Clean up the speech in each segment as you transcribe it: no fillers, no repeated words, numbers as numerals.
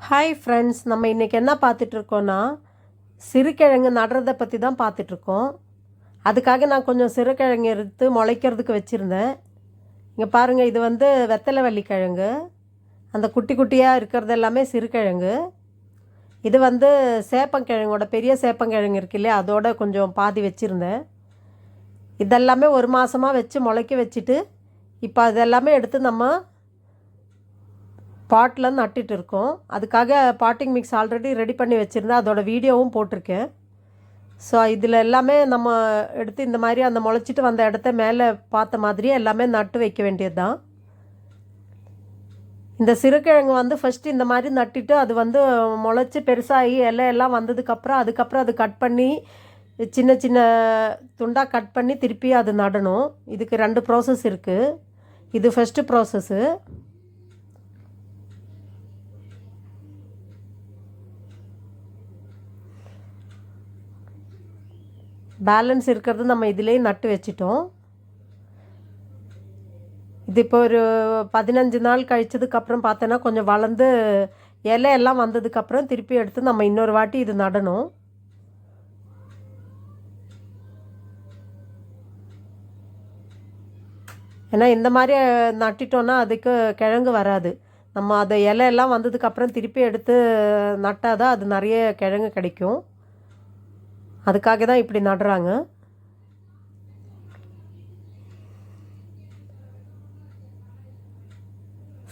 Hi friends, நம்ம இன்றைக்கி என்ன பார்த்துட்ருக்கோன்னா சிறுகிழங்கு நடுறதை பற்றி தான் பார்த்துட்ருக்கோம். அதுக்காக நான் கொஞ்சம் சிறுகிழங்கு எடுத்து முளைக்கிறதுக்கு வச்சுருந்தேன். இங்கே பாருங்கள், இது வந்து வெத்தலைவள்ளி கிழங்கு. அந்த குட்டி குட்டியாக இருக்கிறது எல்லாமே சிறுகிழங்கு. இது வந்து சேப்பங்கிழங்கோட பெரிய சேப்பங்கிழங்கு இருக்கு இல்லையா, அதோட கொஞ்சம் பாதி வச்சுருந்தேன். இதெல்லாமே ஒரு மாதமாக வச்சு முளைக்க வச்சுட்டு இப்போ அதெல்லாமே எடுத்து நம்ம பாட்டில் நட்டுட்டு இருக்கோம். அதுக்காக பாட்டிங் மிக்ஸ் ஆல்ரெடி ரெடி பண்ணி வச்சுருந்தேன், அதோட வீடியோவும் போட்டிருக்கேன். ஸோ இதில் எல்லாமே நம்ம எடுத்து இந்த மாதிரி அந்த முளைச்சிட்டு வந்த இடத்த மேலே பார்த்த மாதிரியே எல்லாமே நட்டு வைக்க வேண்டியது தான். இந்த சிறுகிழங்கு வந்து ஃபஸ்ட்டு இந்த மாதிரி நட்டுட்டு அது வந்து முளைச்சி பெருசாகி இலையெல்லாம் வந்ததுக்கப்புறம் அதுக்கப்புறம் அது கட் பண்ணி சின்ன சின்ன துண்டாக கட் பண்ணி திருப்பி அது நடணும். இதுக்கு 2 ப்ராசஸ் இருக்குது. இது ஃபஸ்ட்டு ப்ராசஸ்ஸு. பேலன்ஸ் இருக்கிறது நம்ம இதிலே நட்டு வச்சிட்டோம். இது இப்போ ஒரு 15 நாள் கழிச்சதுக்கப்புறம் பார்த்தோன்னா கொஞ்சம் வளர்ந்து இலையெல்லாம் வந்ததுக்கப்புறம் திருப்பி எடுத்து நம்ம இன்னொரு வாட்டி இது நடணும். ஏன்னா இந்த மாதிரி நட்டிட்டோன்னா அதுக்கு கிழங்கு வராது. நம்ம அதை இலையெல்லாம் வந்ததுக்கப்புறம் திருப்பி எடுத்து நட்டால் தான் அது நிறைய கிழங்கு கிடைக்கும். அதுக்காக தான் இப்படி நடுறாங்க.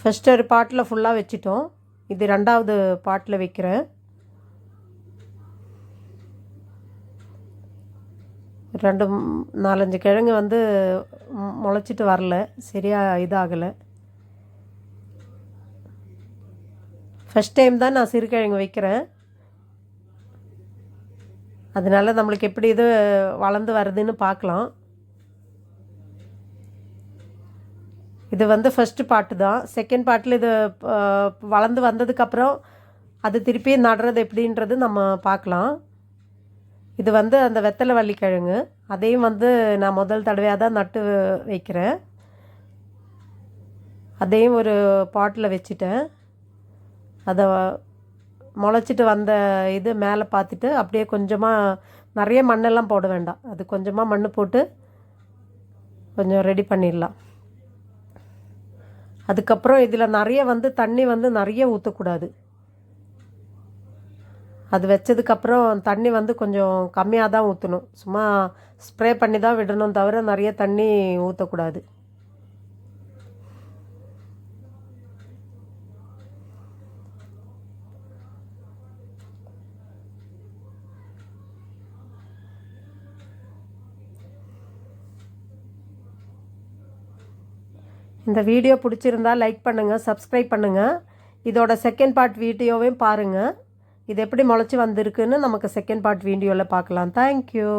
ஃபஸ்ட்டு ஒரு பாட்டில் ஃபுல்லாக வச்சிட்டோம். இது 2வது பாட்டில் வைக்கிறேன். 4-5 கிழங்கு வந்து முளைச்சிட்டு வரல, சரியாக இதாகலை. ஃபஸ்ட் டைம் தான் நான் சிறுகிழங்கு வைக்கிறேன். அதனால் நம்மளுக்கு எப்படி இது வளர்ந்து வருதுன்னு பார்க்கலாம். இது வந்து ஃபஸ்ட்டு பாட்டு தான். செகண்ட் பாட்டில் இது வளர்ந்து வந்ததுக்கப்புறம் அது திருப்பி நடுறது எப்படின்றது நம்ம பார்க்கலாம். இது வந்து அந்த வெத்தலைவள்ளி கிழங்கு. அதையும் வந்து நான் முதல் தடவையாக தான் நட்டு வைக்கிறேன். அதையும் ஒரு பாட்டில் வச்சுட்டேன். அதை முளைச்சிட்டு வந்த இது மேலே பார்த்துட்டு அப்படியே கொஞ்சமாக, நிறைய மண்ணெல்லாம் போட வேண்டாம், அது கொஞ்சமாக மண் போட்டு கொஞ்சம் ரெடி பண்ணிடலாம். அதுக்கப்புறம் இதில் நிறைய வந்து தண்ணி வந்து நிறைய ஊற்றக்கூடாது. அது வச்சதுக்கப்புறம் தண்ணி வந்து கொஞ்சம் கம்மியாக தான் ஊற்றணும். சும்மா ஸ்ப்ரே பண்ணி தான் விடணும், தவிர நிறைய தண்ணி ஊற்றக்கூடாது. இந்த வீடியோ பிடிச்சிருந்தா லைக் பண்ணுங்கள், சப்ஸ்கிரைப் பண்ணுங்கள். இதோட செகண்ட் பார்ட் வீடியோவையும் பாருங்கள். இது எப்படி முளைச்சி வந்திருக்குன்னு நமக்கு செகண்ட் பார்ட் வீடியோவில் பார்க்கலாம். தேங்க்யூ.